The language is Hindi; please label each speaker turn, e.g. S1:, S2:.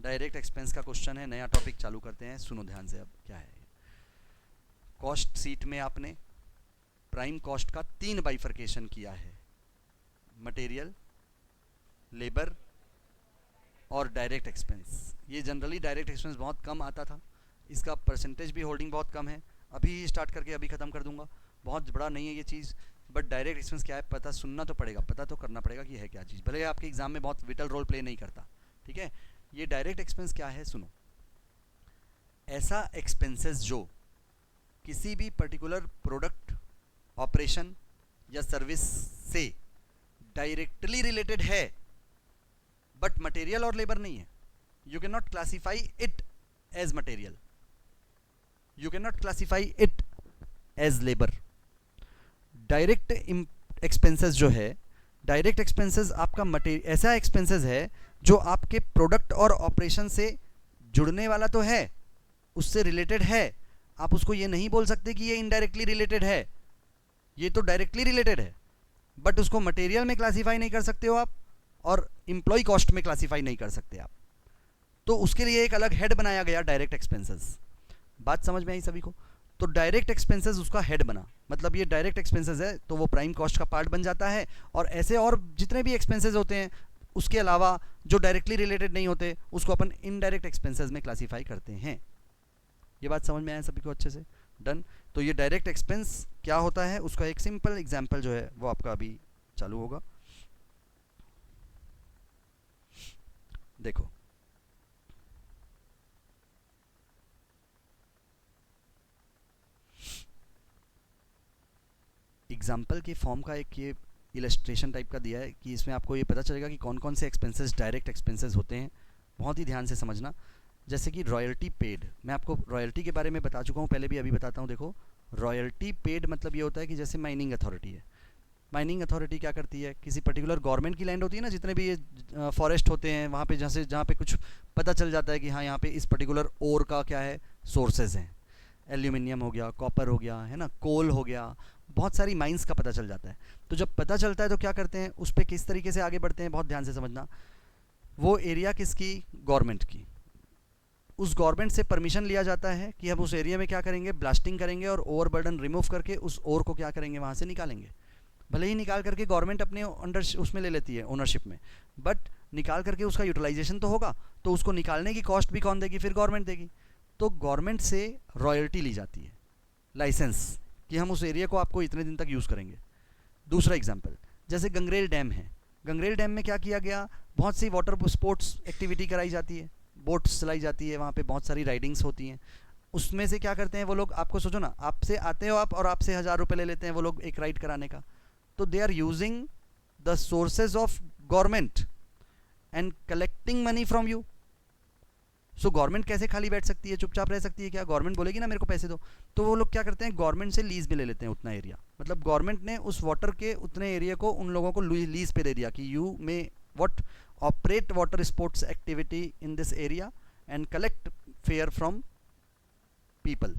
S1: डायरेक्ट एक्सपेंस का क्वेश्चन है, नया टॉपिक चालू करते हैं। सुनो ध्यान से। अब क्या है, कॉस्ट सीट में आपने प्राइम कॉस्ट का 3 बाइफर्केशन किया है, मटेरियल, लेबर और डायरेक्ट एक्सपेंस। ये जनरली डायरेक्ट एक्सपेंस बहुत कम आता था, इसका परसेंटेज भी होल्डिंग बहुत कम है। अभी स्टार्ट करके अभी ख़त्म कर दूंगा, बहुत बड़ा नहीं है ये चीज़। बट डायरेक्ट एक्सपेंस क्या है पता सुनना तो पड़ेगा, पता तो करना पड़ेगा कि है क्या चीज़, भले आपके एग्जाम में बहुत विटल रोल प्ले नहीं करता। ठीक है, ये डायरेक्ट एक्सपेंस क्या है सुनो। ऐसा एक्सपेंसेस जो किसी भी पर्टिकुलर प्रोडक्ट, ऑपरेशन या सर्विस से डायरेक्टली रिलेटेड है बट मटेरियल और लेबर नहीं है। You can not classify it as material, you can not classify it as labour. Direct expenses जो है, डायरेक्ट एक्सपेंसेस आपका ऐसा एक्सपेंसेस है जो आपके प्रोडक्ट और ऑपरेशन से जुड़ने वाला तो है, उससे रिलेटेड है। आप उसको ये नहीं बोल सकते कि ये इनडायरेक्टली रिलेटेड है, ये तो डायरेक्टली रिलेटेड है, बट उसको मटेरियल में क्लासीफाई नहीं कर सकते हो आप, और एम्प्लॉय कॉस्ट में क्लासीफाई नहीं कर सकते आप। तो उसके लिए एक अलग हेड बनाया गया, डायरेक्ट एक्सपेंसेस। बात समझ में आई सभी को? तो डायरेक्ट एक्सपेंसेस उसका हेड बना, मतलब ये डायरेक्ट एक्सपेंसेस है तो वो प्राइम कॉस्ट का पार्ट बन जाता है। और ऐसे और जितने भी एक्सपेंसेस होते हैं उसके अलावा जो डायरेक्टली रिलेटेड नहीं होते उसको अपन इनडायरेक्ट एक्सपेंसेस में क्लासीफाई करते हैं। ये बात समझ में आया सभी को अच्छे से? डन। तो ये डायरेक्ट एक्सपेंस क्या होता है उसका एक सिंपल एग्जाम्पल जो है वो आपका अभी चालू होगा। देखो, एग्जाम्पल के फॉर्म का एक ये इलस्ट्रेशन टाइप का दिया है कि इसमें आपको ये पता चलेगा कि कौन कौन से एक्सपेंसेस डायरेक्ट एक्सपेंसेस होते हैं। बहुत ही ध्यान से समझना। जैसे कि रॉयल्टी पेड, मैं आपको रॉयल्टी के बारे में बता चुका हूँ पहले भी, अभी बताता हूँ। देखो, रॉयल्टी पेड मतलब ये होता है कि जैसे माइनिंग अथॉरिटी है, माइनिंग अथॉरिटी क्या करती है, किसी पर्टिकुलर गवर्नमेंट की लैंड होती है ना, जितने भी ये फॉरेस्ट होते हैं वहाँ पे, जहाँ पे कुछ पता चल जाता है कि हाँ यहाँ पे इस पर्टिकुलर ओर का क्या है, सोर्सेज हैं, एल्यूमिनियम हो गया, कॉपर हो गया, है ना, कोल हो गया, बहुत सारी माइंस का पता चल जाता है। तो जब पता चलता है तो क्या करते हैं, उस पर किस तरीके से आगे बढ़ते हैं, बहुत ध्यान से समझना। वो एरिया किसकी, गवर्नमेंट की। उस गवर्नमेंट से परमिशन लिया जाता है कि हम उस एरिया में क्या करेंगे, ब्लास्टिंग करेंगे और ओवरबर्डन रिमूव करके उस ओर को क्या करेंगे, वहाँ से निकालेंगे। भले ही निकाल करके गवर्नमेंट अपने अंडर उसमें ले लेती है, ओनरशिप में, बट निकाल करके उसका यूटिलाइजेशन तो होगा, तो उसको निकालने की कॉस्ट भी कौन देगी, फिर गवर्नमेंट देगी। तो गवर्नमेंट से रॉयल्टी ली जाती है, लाइसेंस, कि हम उस एरिया को आपको इतने दिन तक यूज़ करेंगे। दूसरा एग्जाम्पल, जैसे गंगरेल डैम है, गंगरेल डैम में क्या किया गया, बहुत सी वाटर स्पोर्ट्स एक्टिविटी कराई जाती है, बोट्स चलाई जाती है, वहाँ पे बहुत सारी राइडिंग्स होती हैं। उसमें से क्या करते हैं वो लोग, आपको सोचो ना, आपसे आते हो आप और आपसे 1000 रुपये ले लेते हैं वो लोग एक राइड कराने का। तो they are using the sources of government and collecting money from you. So government कैसे खाली बैठ सकती है, चुपचाप रह सकती है क्या? गवर्नमेंट बोलेगी ना मेरे को पैसे दो। तो वो लोग क्या करते हैं, गवर्नमेंट से लीज में ले लेते हैं उतना एरिया, मतलब गवर्नमेंट ने उस वाटर के उतने एरिया को उन लोगों को लीज पे दे दिया कि you may what operate water sports activity in this area and collect fair from people.